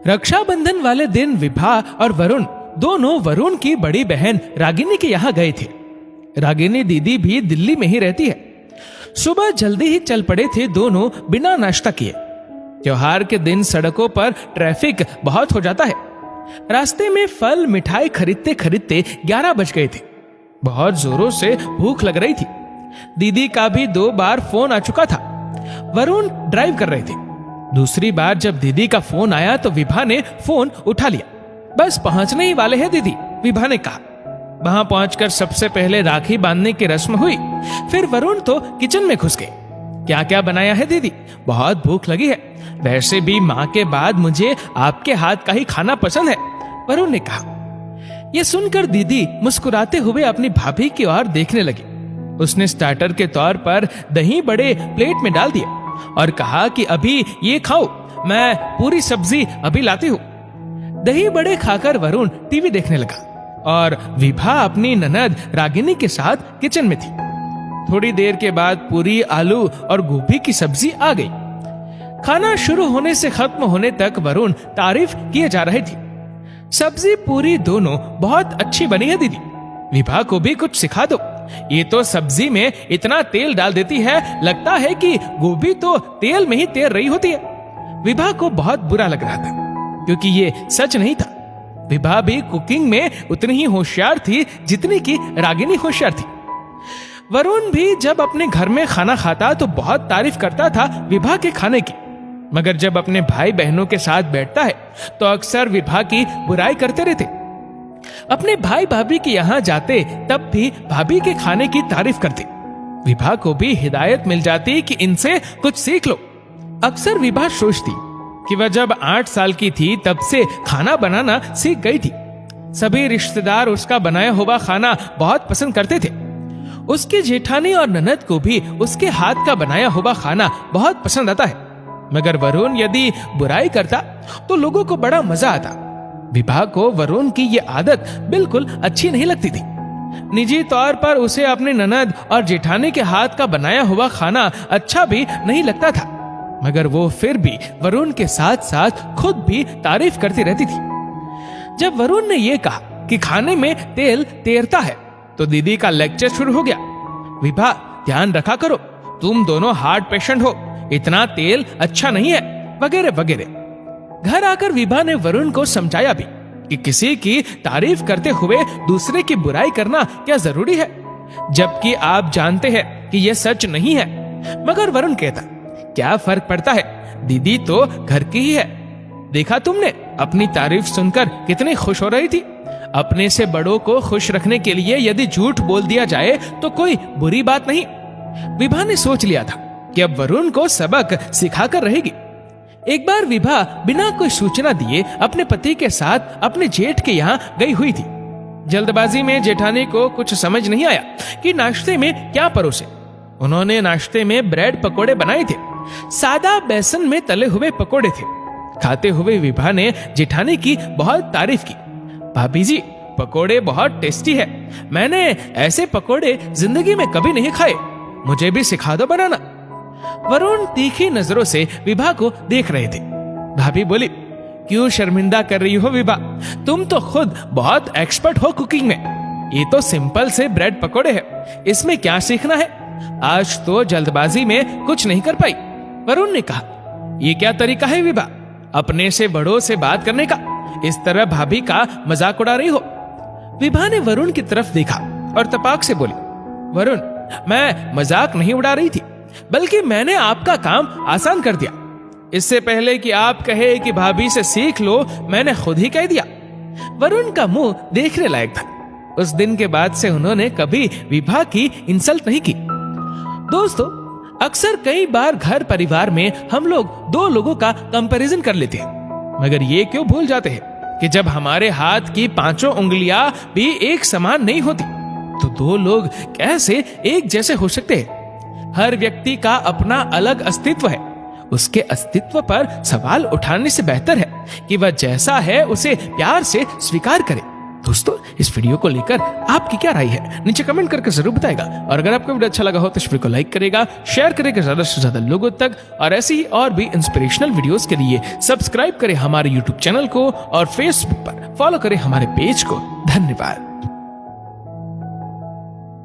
रक्षाबंधन वाले दिन विभा और वरुण दोनों वरुण की बड़ी बहन रागिनी के यहाँ गए थे। रागिनी दीदी भी दिल्ली में ही रहती है। सुबह जल्दी ही चल पड़े थे दोनों बिना नाश्ता किए। त्योहार के दिन सड़कों पर ट्रैफिक बहुत हो जाता है। रास्ते में फल मिठाई खरीदते खरीदते 11 बज गए थे। बहुत जोरों से भूख लग रही थी। दीदी का भी 2 बार फोन आ चुका था। वरुण ड्राइव कर रहे थे। दूसरी बार जब दीदी का फोन आया तो विभा ने फोन उठा लिया। बस पहुंचने ही वाले हैं दीदी, विभा ने कहा। वहां पहुंचकर सबसे पहले राखी बांधने की रस्म हुई। फिर वरुण तो किचन में घुस गए। क्या क्या बनाया है दीदी? बहुत भूख लगी है। वैसे भी माँ के बाद मुझे आपके हाथ का ही खाना पसंद है, वरुण ने कहा। यह सुनकर दीदी मुस्कुराते हुए अपनी भाभी की ओर देखने लगी। उसने स्टार्टर के तौर पर दही बड़े प्लेट में डाल दिया और कहा कि अभी ये खाओ, मैं पूरी सब्जी अभी लाती हूँ। दही बड़े खाकर वरुण टीवी देखने लगा और विभा अपनी ननद रागिनी के साथ किचन में थी। थोड़ी देर के बाद पूरी, आलू और गोभी की सब्जी आ गई। खाना शुरू होने से खत्म होने तक वरुण तारीफ किए जा रहे थे। सब्जी पूरी दोनों बहुत अच्छी बनी है दीदी, विभा को भी कुछ सिखा दो। ये तो सब्जी में इतना तेल डाल देती है, लगता है कि गोभी तो तेल में ही तैर रही होती है। विभा को बहुत बुरा लग रहा था क्योंकि ये सच नहीं था। विभा भी कुकिंग में उतनी ही होशियार थी जितनी कि रागिनी होशियार थी। वरुण भी जब अपने घर में खाना खाता तो बहुत तारीफ करता था विभा के खाने की, मगर जब अपने भाई बहनों के साथ बैठता है तो अक्सर विभा की बुराई करते रहते। अपने भाई भाभी के यहाँ जाते तब भी भाभी के खाने की तारीफ करते। विभा को भी हिदायत मिल जाती कि इनसे कुछ सीख लो। अक्सर विभा सोचती कि वह जब 8 साल की थी तब से खाना बनाना सीख गई थी। सभी रिश्तेदार उसका बनाया हुआ खाना बहुत पसंद करते थे। उसकी जेठानी और ननद को भी उसके हाथ का बनाया हुआ खाना बहुत पसंद आता है। मगर वरुण यदि बुराई करता तो लोगों को बड़ा मजा आता। विभा को वरुण की ये आदत बिल्कुल अच्छी नहीं लगती थी। निजी तौर पर उसे अपनी ननद और जेठानी के हाथ का बनाया हुआ खाना अच्छा भी नहीं लगता था, मगर वो फिर भी वरुण के साथ साथ खुद भी तारीफ करती रहती थी। जब वरुण ने ये कहा कि खाने में तेल तैरता है तो दीदी का लेक्चर शुरू हो गया। विभा, ध्यान रखा करो, तुम दोनों हार्ट पेशेंट हो, इतना तेल अच्छा नहीं है, वगैरह वगैरह। घर आकर विभा ने वरुण को समझाया भी कि किसी की तारीफ करते हुए दूसरे की बुराई करना क्या जरूरी है, जबकि आप जानते हैं कि यह सच नहीं है। मगर वरुण कहता, क्या फर्क पड़ता है, दीदी तो घर की ही है। देखा तुमने, अपनी तारीफ सुनकर कितनी खुश हो रही थी। अपने से बड़ों को खुश रखने के लिए यदि झूठ बोल दिया जाए तो कोई बुरी बात नहीं। विभा ने सोच लिया था कि अब वरुण को सबक सिखाकर रहेगी। एक बार विभा बिना कोई सूचना दिए अपने पति के साथ अपने जेठ के यहाँ गई हुई थी। जल्दबाजी में जेठानी को कुछ समझ नहीं आया कि नाश्ते में क्या परोसे। उन्होंने नाश्ते में ब्रेड पकोड़े बनाए थे। सादा बेसन में तले हुए पकोड़े थे। खाते हुए विभा ने जेठानी की बहुत तारीफ की। भाभी जी, पकोड़े बहुत टेस्टी है, मैंने ऐसे पकोड़े जिंदगी में कभी नहीं खाए, मुझे भी सिखा दो बनाना। वरुण तीखी नजरों से विभा को देख रहे थे। भाभी बोली, क्यों शर्मिंदा कर रही हो विभा, तुम तो खुद बहुत एक्सपर्ट हो कुकिंग में। ये तो सिंपल से ब्रेड पकोड़े हैं, इसमें क्या सीखना है। आज तो जल्दबाजी में कुछ नहीं कर पाई। वरुण ने कहा, ये क्या तरीका है विभा, अपने से बड़ों से बात करने का, इस तरह भाभी का मजाक उड़ा रही हो। विभा ने वरुण की तरफ देखा और तपाक से बोली, वरुण, मैं मजाक नहीं उड़ा रही थी, बल्कि मैंने आपका काम आसान कर दिया। इससे पहले कि आप कहे कि भाभी से सीख लो, मैंने खुद ही कह दिया। वरुण का मुंह देखने लायक था। उस दिन के बाद से उन्होंने कभी विभा की इंसल्ट नहीं की। दोस्तों, अक्सर कई बार घर परिवार में हम लोग 2 लोगों का कंपैरिजन कर लेते हैं, मगर ये क्यों भूल जाते हैं कि जब हमारे हाथ की 5 उंगलियां भी एक समान नहीं होती तो 2 लोग कैसे एक जैसे हो सकते हैं। हर व्यक्ति का अपना अलग अस्तित्व है। उसके अस्तित्व पर सवाल उठाने से बेहतर है कि वह जैसा है उसे प्यार से स्वीकार करे, दोस्तों इस वीडियो को लेकर आपकी क्या राय है नीचे कमेंट करके जरूर बताएगा। और अगर आपको वीडियो अच्छा लगा हो तो इस वीडियो को लाइक करेगा, शेयर करेगा ज्यादा से ज्यादा लोगों तक, और ऐसी ही और भी इंस्पिरेशनल वीडियोस के लिए सब्सक्राइब करें हमारे यूट्यूब चैनल को और फेसबुक पर फॉलो करें हमारे पेज को। धन्यवाद।